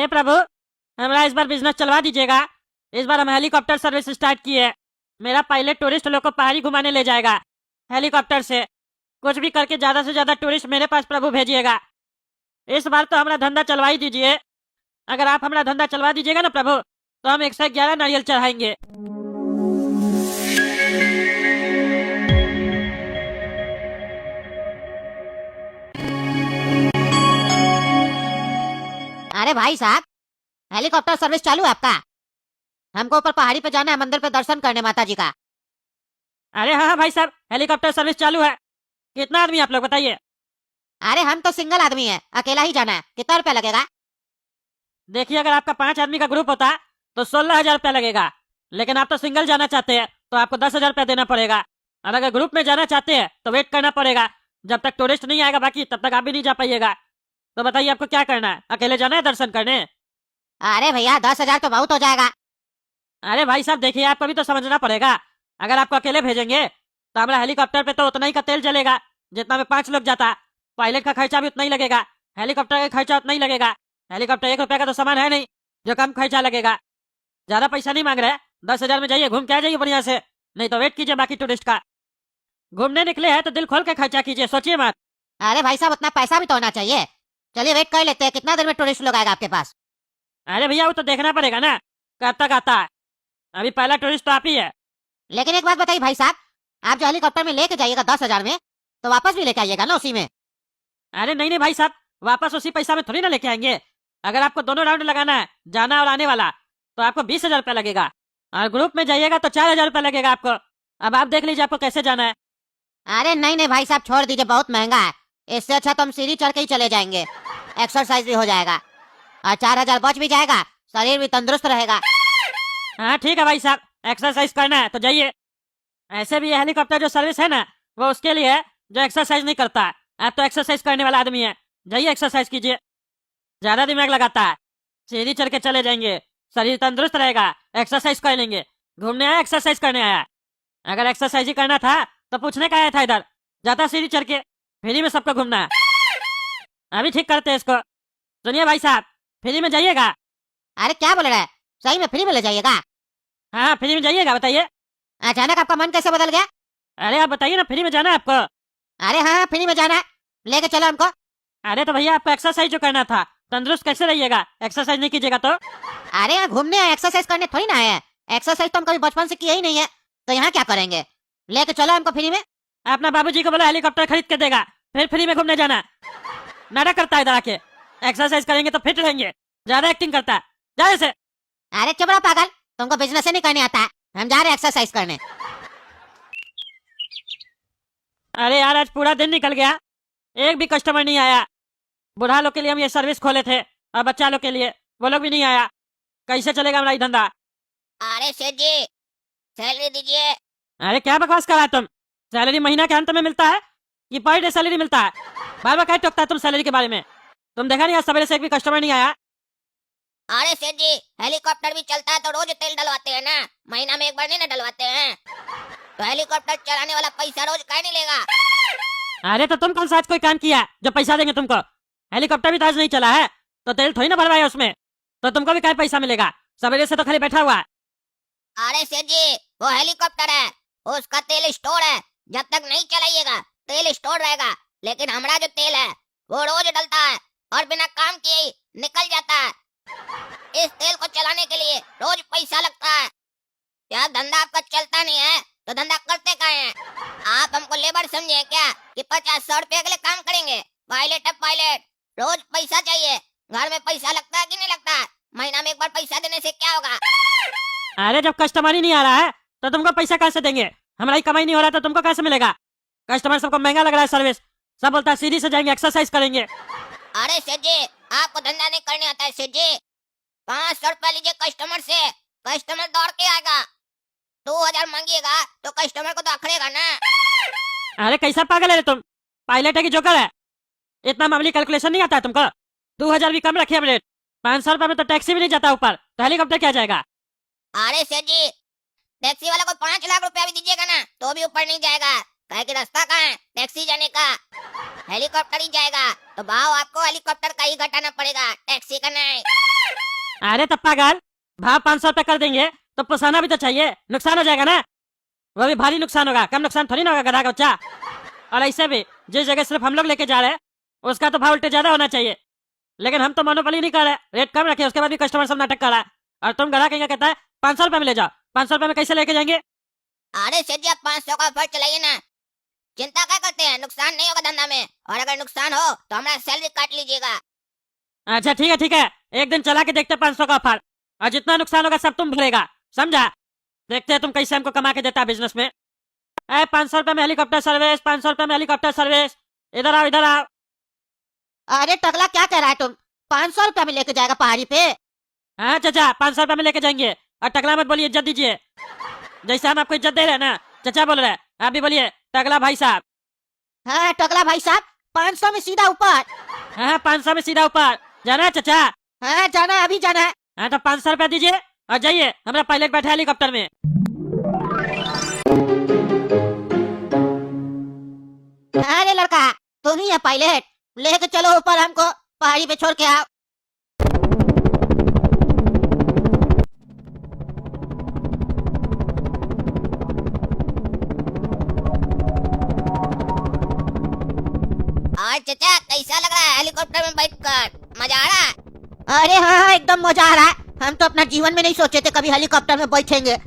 हे प्रभु, हमारा इस बार बिजनेस चलवा दीजिएगा। इस बार हम हेलीकॉप्टर सर्विस स्टार्ट किए। मेरा पायलट टूरिस्ट लोग को पहाड़ी घुमाने ले जाएगा हेलीकॉप्टर से। कुछ भी करके ज्यादा से ज्यादा टूरिस्ट मेरे पास प्रभु भेजिएगा। इस बार तो हमारा धंधा चलवा ही दीजिए। अगर आप हमारा धंधा चलवा दीजिएगा ना प्रभु, तो हम 111 नारियल चढ़ाएंगे। अरे भाई साहब, हेलीकॉप्टर सर्विस चालू है आपका? हमको ऊपर पहाड़ी पे जाना है, मंदिर पे दर्शन करने माता जी का। अरे हाँ हाँ भाई साहब, हेलीकॉप्टर सर्विस चालू है। कितना आदमी आप लोग बताइए? अरे हम तो सिंगल आदमी है, अकेला ही जाना है। कितना रुपया लगेगा? देखिए, अगर आपका 5 आदमी का ग्रुप होता तो 16,000 रुपया लगेगा। लेकिन आप तो सिंगल जाना चाहते हैं तो आपको 10,000 रुपया देना पड़ेगा। और अगर ग्रुप में जाना चाहते हैं तो वेट करना पड़ेगा जब तक टूरिस्ट नहीं आएगा बाकी, तब तक आप भी नहीं जा पाइएगा। तो बताइए आपको क्या करना है? अकेले जाना है दर्शन करने? अरे भैया 10,000 तो बहुत हो जाएगा। अरे भाई साहब देखिए, आपको भी तो समझना पड़ेगा। अगर आपको अकेले भेजेंगे तो हमारा हेलीकॉप्टर पे तो उतना ही का तेल चलेगा जितना में 5 लोग जाता। पायलट का खर्चा भी उतना ही लगेगा, हेलीकॉप्टर का खर्चा उतना ही लगेगा। हेलीकॉप्टर 1 रुपया का तो सामान है नहीं जो कम खर्चा लगेगा। ज्यादा पैसा नहीं मांग रहे, 10,000 में जाइए, घूम के आ जाइए बढ़िया से। नहीं तो वेट कीजिए बाकी टूरिस्ट का। घूमने निकले हैं तो दिल खोल के खर्चा कीजिए, सोचिए मत। अरे भाई साहब, उतना पैसा भी तो होना चाहिए। चलिए वेट कर लेते हैं, कितना देर में टूरिस्ट लोग आएगा आपके पास? अरे भैया वो तो देखना पड़ेगा ना कब तक आता है। अभी पहला टूरिस्ट तो आप ही है। लेकिन एक बात बताइए भाई साहब, आप जो हेलीकॉप्टर में लेके जाइएगा 10,000 में, तो वापस भी लेके आइएगा ना उसी में? अरे नहीं नहीं भाई साहब, वापस उसी पैसा में थोड़ी ना लेके आएंगे। अगर आपको दोनों राउंड लगाना है, जाना और आने वाला, तो आपको 20,000 रुपया लगेगा। और ग्रुप में जाइएगा तो 4,000 रुपया लगेगा आपको। अब आप देख लीजिए आपको कैसे जाना है। अरे नहीं नहीं भाई साहब, छोड़ दीजिए, बहुत महंगा है। इससे अच्छा तो हम सीढ़ी चढ़ के ही चले जाएंगे, एक्सरसाइज भी हो जाएगा और 4,000 बच भी जाएगा, शरीर भी तंदुरुस्त रहेगा। हाँ ठीक है भाई साहब, एक्सरसाइज करना है तो जाइए। ऐसे भी ये हेलीकॉप्टर जो सर्विस है ना, वो उसके लिए है जो एक्सरसाइज नहीं करता। आप तो एक्सरसाइज करने वाला आदमी है, जाइए एक्सरसाइज कीजिए। ज्यादा दिमाग लगाता है, सीढ़ी चढ़ के चले जाएंगे, शरीर तंदुरुस्त रहेगा, एक्सरसाइज कर लेंगे। घूमने आया एक्सरसाइज करने आया? अगर एक्सरसाइज ही करना था तो पूछने का आया था इधर। जाता सीढ़ी चढ़ के, फ्री में सबको घूमना है। अभी ठीक करते हैं इसको। सुनिए भाई साहब, फ्री में जाइएगा। अरे क्या बोल रहा है, सही में फ्री में ले जाइएगा? हाँ फ्री में जाइएगा, बताइए। अचानक आपका मन कैसे बदल गया? अरे आप बताइए ना, फ्री में जाना है आपको? अरे हाँ, फ्री में जाना है, लेके चलो हमको। अरे तो भैया आपको एक्सरसाइज जो करना था, तंदुरुस्त कैसे रहिएगा एक्सरसाइज नहीं कीजिएगा तो? अरे यहाँ घूमने आए, एक्सरसाइज करने थोड़ी ना आए हैं। एक्सरसाइज तो हम कभी बचपन से किया ही नहीं है, तो यहाँ क्या करेंगे? लेके चलो हमको फ्री में। अपना बाबूजी को बोला हेलीकॉप्टर खरीद के देगा, फिर फ्री में घूमने जाना। नाटक करता है इधर आके। एक्सरसाइज करेंगे तो फिट रहेंगे, ज्यादा एक्टिंग करता है। जा ऐसे। अरे चुप रहो पागल, तुमको बिजनेस ही नहीं करने आता है, हम जा रहे हैं एक्सरसाइज करने। अरे यार आज पूरा दिन निकल गया, एक भी कस्टमर नहीं आया। बुढ़ा लोग के लिए हम ये सर्विस खोले थे और बच्चा लोग के लिए, वो लोग भी नहीं आया। कैसे चलेगा हमारा ये धंधा? अरे सेठ जी, सैलरी दीजिए। अरे क्या बकवास कर रहा है तुम? सैलरी महीना के अंत में मिलता है कि पर डे सैलरी मिलता है? बार बार क्या टोकता है तुम सैलरी के बारे में? तुम देखा नहीं आज सवेरे से एक भी कस्टमर नहीं आया? अरे सेठ जी, हेलीकॉप्टर भी चलता है तो रोज तेल डलवाते हैं ना, महीना में एक बार नहीं ना डलवाते हैं? तो हेलीकॉप्टर चलाने वाला पैसा रोज काहे नहीं लेगा? अरे तो तुम कौन सा आज कोई काम किया जो पैसा देंगे तुमको? हेलीकॉप्टर भी तो आज नहीं चला है, तो तेल थोड़ी ना भरवाया उसमें, तो तुमको भी क्या पैसा मिलेगा? सवेरे से तो खाली बैठा हुआ है। अरे सेठ जी, वो हेलीकॉप्टर है, उसका तेल स्टोर है, जब तक नहीं चलाइएगा तेल स्टोर रहेगा। लेकिन हमारा जो तेल है वो रोज डलता है और बिना काम किए ही निकल जाता है। इस तेल को चलाने के लिए रोज पैसा लगता है। क्या धंधा आपका चलता नहीं है तो धंधा करते काहे हैं? आप हमको लेबर समझे क्या कि 50-100 रुपए के लिए काम करेंगे? पायलट है पायलट, रोज पैसा चाहिए। घर में पैसा लगता है कि नहीं लगता है? महीना में एक बार पैसा देने से क्या होगा? अरे जब कस्टमर ही नहीं आ रहा है तो तुमको पैसा कैसे देंगे? हमारा ही कमाई नहीं हो रहा तो तुमको कैसे मिलेगा? कस्टमर सबको महंगा लग रहा है सर्विस, सब बोलता है सीढ़ी से जाएंगे एक्सरसाइज करेंगे। अरे सेठ जी, आपको धंधा नहीं करने आता है सेठ जी? 500 रुपया लीजिए कस्टमर से, कस्टमर दौड़ के आएगा। 2,000 मांगिएगा तो कस्टमर को तो अखड़ेगा ना। अरे कैसा पागल है तुम? पायलट है कि जोकर है? इतना मामूली कैलकुलेशन नहीं आता है तुमको? 2,000 भी कम रखिए रेट। 500 रुपए में तो टैक्सी भी नहीं जाता ऊपर, तो हेलीकॉप्टर क्या जाएगा? अरे सेठ जी, टैक्सी वाला को 5 लाख रुपया भी दीजिएगा ना तो भी ऊपर नहीं जाएगा, काहे कि रास्ता कहाँ है टैक्सी जाने का? हेलीकॉप्टर ही जाएगा, तो भाव आपको हेलीकॉप्टर का ही घटाना पड़ेगा, टैक्सी का नहीं। अरे तब पागल, भाव 500 रुपये कर देंगे तो पोसाना भी तो चाहिए, नुकसान हो जाएगा ना। वो भी भारी नुकसान होगा, कम नुकसान थोड़ी ना होगा गधा का बच्चा। और ऐसे भी जिस जगह सिर्फ हम लोग लेके जा रहे हैं उसका तो भाव उल्टे ज्यादा होना चाहिए, लेकिन हम तो मोनोपोली नहीं कर रहे, रेट कम रखे, उसके बाद भी कस्टमर सब नाटक कर रहा है। और तुम गधा कहीं कहता है 500 रुपये में ले जाओ, 500 रुपये में कैसे लेके जाएंगे? अरे सेठ जी, आप 500 का ऑफर चलाइए ना, चिंता क्या करते हैं, नुकसान नहीं होगा धंधा में, और अगर नुकसान हो तो हमारा सैलरी काट लीजिएगा। अच्छा ठीक है, एक दिन चला के देखते 500 का ऑफर, और जितना नुकसान होगा सब तुम भरेगा, समझा? देखते हैं तुम कैसे हमको कमा के देता है बिजनेस में। 500 रुपये में हेलीकॉप्टर सर्विस, 500 रुपये में हेलीकॉप्टर सर्विस, इधर आओ इधर आओ। अरे टकला क्या कह रहा है तुम? 500 रुपया में लेके जाएगा पहाड़ी पे? हाँ चाचा, 500 रुपये में लेके जाएंगे, और टकला मत बोलिए, इज्जत दीजिए, जैसे हम आपको इज्जत दे रहे हैं ना, चाचा बोल रहे हैं, आप भी बोलिए टकला भाई साहब। हाँ टकला भाई साहब, 500 में सीधा ऊपर। हाँ 500 में सीधा ऊपर जाना है चाचा। हाँ जाना है, अभी जाना है। हाँ तो 500 रुपया दीजिए और जाइए, हमारा पायलट बैठा है हेलीकॉप्टर में। अरे लड़का, तुम ही है पायलट, लेके चलो ऊपर, हमको पहाड़ी पे छोड़ के आओ। और चाचा कैसा लग रहा है हेलीकॉप्टर में बैठकर, मजा आ रहा है? अरे हाँ एकदम मजा आ रहा है। हम तो अपना जीवन में नहीं सोचे थे कभी हेलीकॉप्टर में बैठेंगे,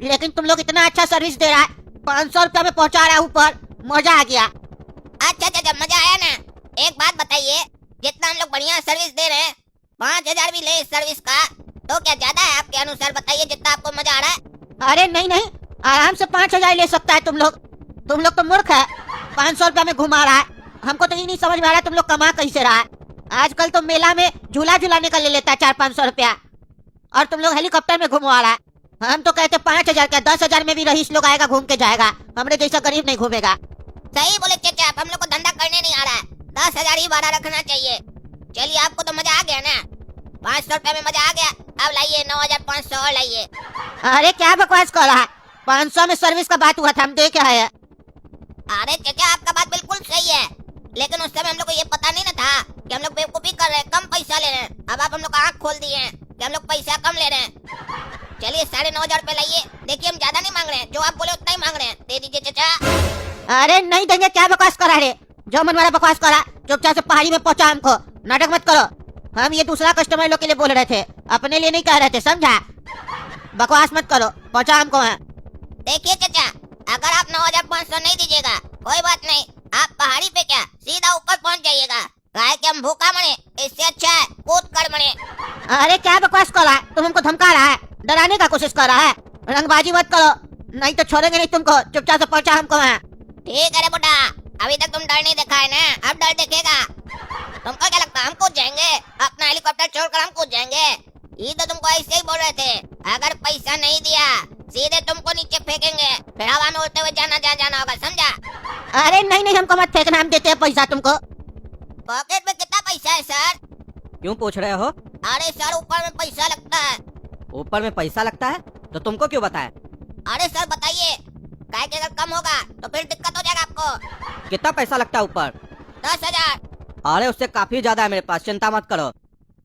लेकिन तुम लोग इतना अच्छा सर्विस दे रहा है, 500 रुपया में पहुंचा रहा है ऊपर, मजा आ गया। अच्छा चाचा, मजा आया ना? एक बात बताइए, जितना हम लोग बढ़िया सर्विस दे रहे हैं, 5000 भी ले इस सर्विस का, तो क्या ज्यादा है आपके अनुसार? बताइए जितना आपको मजा आ रहा है। अरे नहीं नहीं, आराम से 5000 ले सकता है तुम लोग तो मूर्ख है। 500 रुपया में घुमा रहा है, हमको तो ये नहीं समझ में आ रहा है तुम लोग कमा कैसे रहा है। आजकल तो मेला में झूला झूलाने का ले लेता है 400-500 रुपया, और तुम लोग हेलीकॉप्टर में घुमवा रहा है। हम तो कहते 5000 का, 10,000 में भी रईस लोग आएगा घूम के जाएगा, हमरे जैसा गरीब नहीं घूमेगा। सही बोले चाचा, आप हम लोग को धंधा करने नहीं आ रहा है, 10,000 ही भाड़ा रखना चाहिए। चलिए आपको तो मजा आ गया ना, 500 रुपए में मजा आ गया, अब लाइए 9,500 और लाइए। अरे क्या बकवास कर रहा है, 500 में सर्विस का बात हुआ था, हम देख आए हैं। अरे चाचा आपका बात बिल्कुल सही है, लेकिन उस समय हम लोग को ये पता नहीं ना था कि हम लोग बेवकूफी कर रहे हैं, कम पैसा ले रहे हैं। अब आप हम लोग आँख खोल दिए हैं कि हम लोग पैसा कम ले रहे हैं। चलिए 9,500 रुपए लाइए, देखिए हम ज्यादा नहीं मांग रहे हैं, जो आप बोले उतना ही मांग रहे हैं, दे दीजिए चाचा। अरे नहीं देंगे, क्या बकवास करा रे, जो मन वाला बकवास करा, चुपचाप से पहाड़ी में पहुंचा हमको, नाटक मत करो। हम ये दूसरा कस्टमर लोग के लिए बोल रहे थे, अपने लिए नहीं कह रहे थे, समझा? बकवास मत करो, पहुंचा हमको है। देखिए चाचा, अगर आप 9,500 नहीं दीजिएगा कोई बात नहीं, आप पहाड़ी पे क्या सीधा ऊपर पहुंच जाइएगा, काहे कि हम भूखा मरे, इससे अच्छा है कूद कर मरे। अरे क्या बकवास कर रहा है, तुम हमको धमका रहा है, डराने का कोशिश कर रहा है। रंगबाजी मत करो, नहीं तो छोड़ेंगे नहीं तुमको, चुपचाप से पहुंचा हमको है। ठीक है रे बुढ़ा, अभी तक तुम डर नहीं दिखा है ना, अब डर दिखेगा। तुमको क्या लगता है हम कूद जाएंगे? अपना हेलीकॉप्टर छोड़कर हम कूद जाएंगे? ये तो तुमको ऐसे ही बोल रहे थे, अगर पैसा नहीं दिया सीधे तुमको नीचे फेंकेंगे, फिर हवा में उड़ते हुए जाना होगा, समझा? अरे नहीं नहीं, हमको मत फेंकना, हम देते हैं पैसा तुमको। पॉकेट में कितना पैसा है सर? क्यों पूछ रहे हो? अरे सर ऊपर में पैसा लगता है। ऊपर में पैसा लगता है तो तुमको क्यों बताया? अरे सर बताइए, काहे कि अगर कम होगा तो फिर दिक्कत हो जाएगा आपको। कितना पैसा लगता है ऊपर? 10,000। अरे उससे काफी ज्यादा है मेरे पास, चिंता मत करो।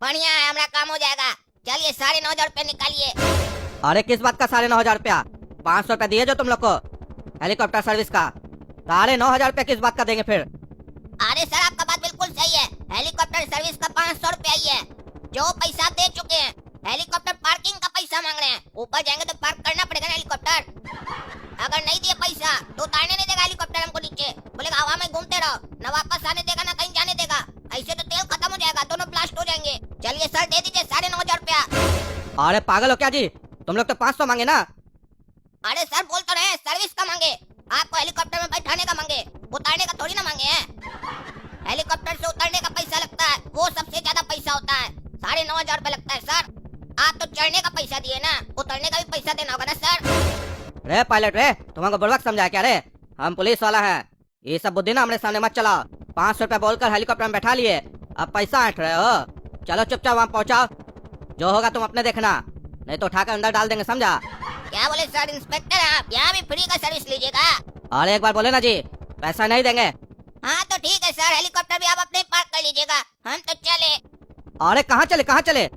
बढ़िया है, हमारा काम हो जाएगा। चलिए 9,500 रुपए निकालिए। अरे किस बात का 9,500 रुपया? 500 रुपया दिए जो तुम लोग को हेलीकॉप्टर सर्विस का, 9,500 रुपया किस बात का देंगे फिर? अरे सर आपका बात बिल्कुल सही है, हेलीकॉप्टर सर्विस का 500 रुपया ही है, जो पैसा दे चुके हैं। हेलीकॉप्टर पार्किंग का पैसा मांग रहे हैं, ऊपर जाएंगे तो पार्क करना पड़ेगा ना हेलीकॉप्टर। अगर नहीं दिए पैसा तो उतारने नहीं देगा हेलीकॉप्टर हमको नीचे, बोलेगा हवा में घूमते रहो, न वापस आने देगा ना कहीं जाने देगा, ऐसे तो तेल खत्म हो जाएगा, दोनों ब्लास्ट हो जाएंगे। चलिए सर दे दीजिए 9,500 रुपया। अरे पागल हो क्या जी, तुम लोग तो 500 मांगे ना। अरे सर बोल तो रहे हैं सर्विस का मांगे, आपको हेलीकॉप्टर में बैठाने का मांगे, उतारने का थोड़ी ना मांगे हैं। हेलीकॉप्टर से उतरने का पैसा लगता है, वो सबसे ज्यादा पैसा होता है, 9,500 रुपए लगता है सर। आप तो चढ़ने का पैसा दिए ना, उतरने का भी पैसा देना होगा ना सर। रे पायलट रे, तुमको बुड़बक समझाया क्या रे? हम पुलिस वाला है, ये सब बुद्धि ना हमारे सामने मत चलाओ। 500 रुपया बोलकर हेलीकॉप्टर में बैठा लिए, अब पैसा ऐंठ रहे हो। चलो चुपचाप वहाँ पहुँचाओ, जो होगा तुम अपने देखना, नहीं तो उठाकर अंदर डाल देंगे, समझा? क्या बोले सर इंस्पेक्टर, आप यहाँ भी फ्री का सर्विस लीजिएगा? अरे एक बार बोले ना जी, पैसा नहीं देंगे। हाँ तो ठीक है सर, हेलीकॉप्टर भी आप अपने पार्क कर लीजिएगा, हम तो चले। अरे कहाँ चले?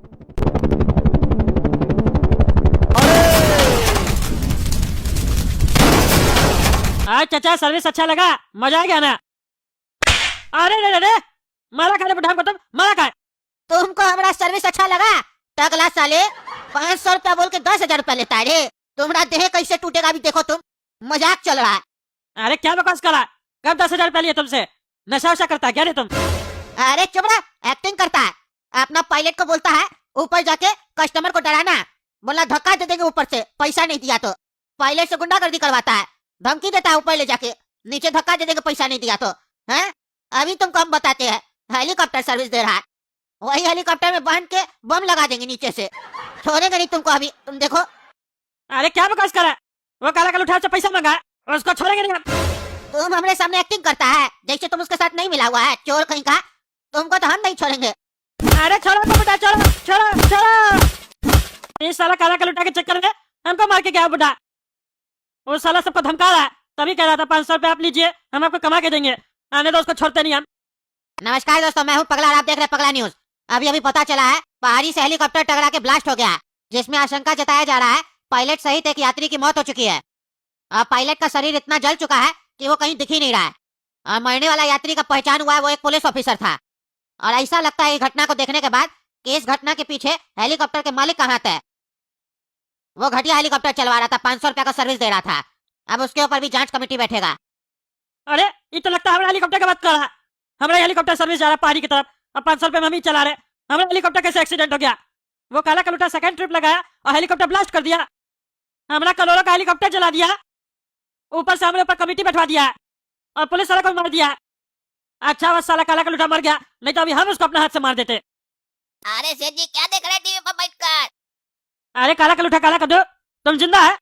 आज चाचा सर्विस अच्छा लगा, मजा आ गया ना? अरे रे रे रे, मारा खाने बुढ़ा को तुम, मारा खाए। तुमको हमारा सर्विस अच्छा लगा? टकला साले, 500 रुपया बोल के 10,000 रुपया लेता है रे। तुम्हारा देह कैसे टूटेगा अभी देखो तुम। मजाक चल रहा है। अरे क्या बकवास करा, कब 10,000 रुपया लिए तुमसे? नशा वशा करता है क्या रे तुम? अरे चुप रहा, एक्टिंग करता है। अपना पायलट को बोलता है ऊपर जाके कस्टमर को डराना, बोला धक्का दे देंगे ऊपर से, पैसा नहीं दिया तो। पायलट से गुंडागर्दी करवाता है, धमकी देता है ऊपर ले जाके, नीचे धक्का दे देंगे पैसा नहीं दिया तो। हैं? अभी तुमको हम बताते हैं, हेलीकॉप्टर सर्विस दे रहा है। वही हेलीकॉप्टर में बांध के बम लगा देंगे नीचे से, छोड़ेंगे नहीं तुमको अभी, तुम देखो। अरे क्या बकवास करा, वो काला कल उठा से पैसा मांगा और उसको छोड़ेंगे नहीं हम। तुम हमारे सामने एक्टिंग करता है जैसे तुम उसके साथ नहीं मिला हुआ है, चोर कहीं का। तुमको तो हम नहीं छोड़ेंगे। अरे छोड़ो तो बेटा, छोड़ो छोड़ो छोड़ो। इस साला काला कल उठा के चक्कर में हमको मार के गया बुढ़ा। वो साला सबको धमका रहा है, तभी कह रहा था 500 रुपया आप लीजिए, हम आपको कमा के देंगे। आने दो, उसको छोड़ते नहीं हम। नमस्कार दोस्तों, मैं हूँ पगला और आप देख रहे हैं पगला न्यूज। अभी अभी पता चला है पहाड़ी से हेलीकॉप्टर टकरा के ब्लास्ट हो गया है, जिसमें आशंका जताया जा रहा है पायलट सहित एक यात्री की मौत हो चुकी है। अब पायलट का शरीर इतना जल चुका है कि वो कहीं दिख ही नहीं रहा है। और मरने वाला यात्री का पहचान हुआ है, वो एक पुलिस ऑफिसर था। और ऐसा लगता है इस घटना को देखने के बाद कि इस घटना के पीछे हेलीकॉप्टर के मालिक का हाथ है। वो घटिया हेलीकॉप्टर चलवा रहा था, 500 रुपया का सर्विस दे रहा था। अब उसके ऊपर भी जांच कमेटी बैठेगा। अरे ये तो लगता है हमारा हेलीकॉप्टर का बात कर रहा है। हमारा हेलीकॉप्टर सर्विस जा रहा है पहाड़ी की तरफ, अब 500 रुपये में हम ही चला रहे। हमारा हेलीकॉप्टर कैसे एक्सीडेंट हो गया? वो काला कलूटा सेकंड ट्रिप लगाया और हेलीकॉप्टर ब्लास्ट कर दिया। हमारा करोड़ों का हेलीकॉप्टर जला दिया, ऊपर से हमारे ऊपर कमेटी बैठवा दिया और पुलिस वाला को मार दिया। अच्छा वो साला काला कलूटा मर गया, नहीं तो अभी हम उसको अपने हाथ से मार देते। अरे सेठ जी क्या देख रहे हैं टीवी पर बैठकर? अरे काला कलूटा काला कदू, तुम जिंदा है?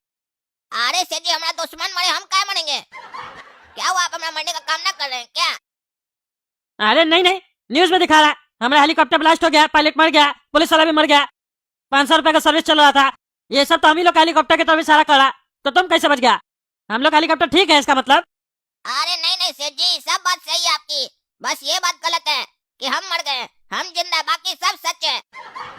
अरे सेठ जी हमारा दुश्मन मरे, हम क्या मरेंगे? क्या हुआ, आप हमारा मरने का काम ना कर रहे हैं क्या? अरे नहीं नहीं, न्यूज में दिखा रहा है हमारा हेलीकॉप्टर ब्लास्ट हो गया, पायलट मर गया, पुलिस वाला भी मर गया, 500 रुपए का सर्विस चल रहा था। ये सब तो हम ही लोग हेलीकॉप्टर की तरफ इशारा करा, तो तुम कैसे बच गया? हम लोग हेलीकॉप्टर ठीक है इसका मतलब? अरे नहीं नहीं सेठ जी, सब बात सही है आपकी, बस ये बात गलत है कि हम मर गए, हम जिंदा, बाकी सब सच है।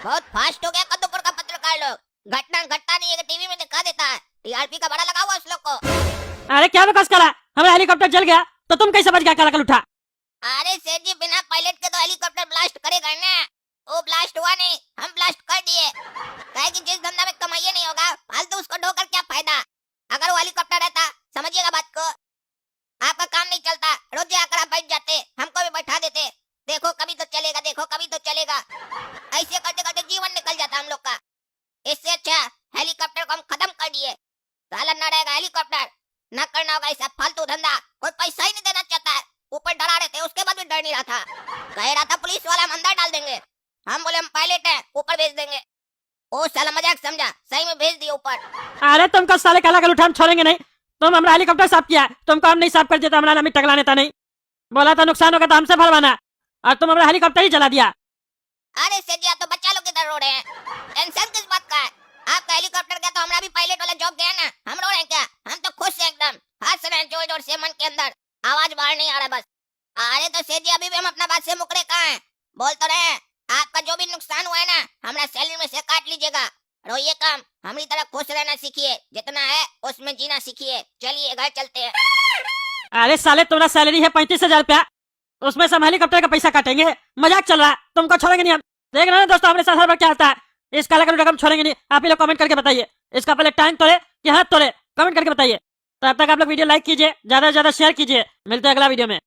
बहुत फास्ट हो गया कद्दूपुर का पत्रकार लोग, घटना घटता नहीं है टीवी में दिखा देता है, टीआरपी का बड़ा लगा हुआ उस लोग को। अरे क्या बकवास करा, हमारा हेलीकॉप्टर जल गया तो तुम कैसे बच गया काला कलूटा? अरे सेठ जी बिना पायलट के तो हेलीकॉप्टर ब्लास्ट करेगा ना, वो ब्लास्ट हुआ नहीं, हम ब्लास्ट कर दिए। कहे कि जिस धंधा में कमाई नहीं होगा फालतू उसको ढोकर क्या फायदा। अगर वो हेलीकॉप्टर रहता, समझिएगा बात को, आपका काम नहीं चलता, रोज आकर आप बैठ जाते, हमको भी बैठा देते, देखो कभी तो चलेगा, देखो कभी तो चलेगा, ऐसे करते करते जीवन निकल जाता हम लोग का। इससे अच्छा हेलीकॉप्टर को हम खत्म कर दिए, साला न रहेगा हेलीकॉप्टर, न करना होगा ऐसा फालतू धंधा, कोई पैसा ही नहीं देना चाहता है, ऊपर डरा रहे थे, उसके बाद भी डर नहीं रहा था, कह रहा था पुलिस वाला हम अंदर डाल देंगे, हम बोले हम पायलट हैं ऊपर भेज देंगे, ओ साला मजाक समझा, सही में भेज दिया ऊपर। अरे तुमको साले काला कलूटा हम छोड़ेंगे नहीं, तुम हमारा हेलीकॉप्टर साफ किया, तुमको हम नहीं साफ कर देता, हमारा हमें टकला नेता नहीं बोला था नुकसान होगा तो हमसे भरवाना, और तुम हमारा हेलीकॉप्टर ही जला दिया। अरे सेठ जी आप तो बच्चा लोग की तरह रो रहे हैं, टेंशन किस बात का है? आपका हेलीकॉप्टर गया तो हमारा भी पायलट वाला जॉब गया ना, हम रो रहे हैं क्या? हम तो खुश हैं एकदम, हंस रहे हैं जोर जोर से, मन के अंदर आवाज बाहर नहीं आ रहा बस। अरे तो सेठ जी अभी भी हम अपना बात से मुकरे कहाँ हैं? बोल तो रहे हैं, आपका जो भी नुकसान हुआ है ना हमारा सैलरी में से काट लीजिएगा, रोइए कम, हमारी तरह खुश रहना सीखिए, जितना है उसमें जीना सीखिए, चलिए घर चलते हैं। अरे साले तुम्हारा सैलरी है 35,000 रुपया, उसमें से हम हेलीकॉप्टर का पैसा काटेंगे? मजाक चल रहा है, तुमको छोड़ेंगे नहीं हम। देख रहे हो दोस्तों हमारे साथ हर बार क्या होता है, इस काला कलूटा को हम छोड़ेंगे नहीं। आप ही लोग कमेंट करके बताइए इसका पहले टांग तोड़े कि हाथ तोड़े, कमेंट करके बताइए। तो अब तक आप लोग वीडियो लाइक कीजिए, ज्यादा से ज्यादा शेयर कीजिए, मिलते हैं अगला वीडियो में।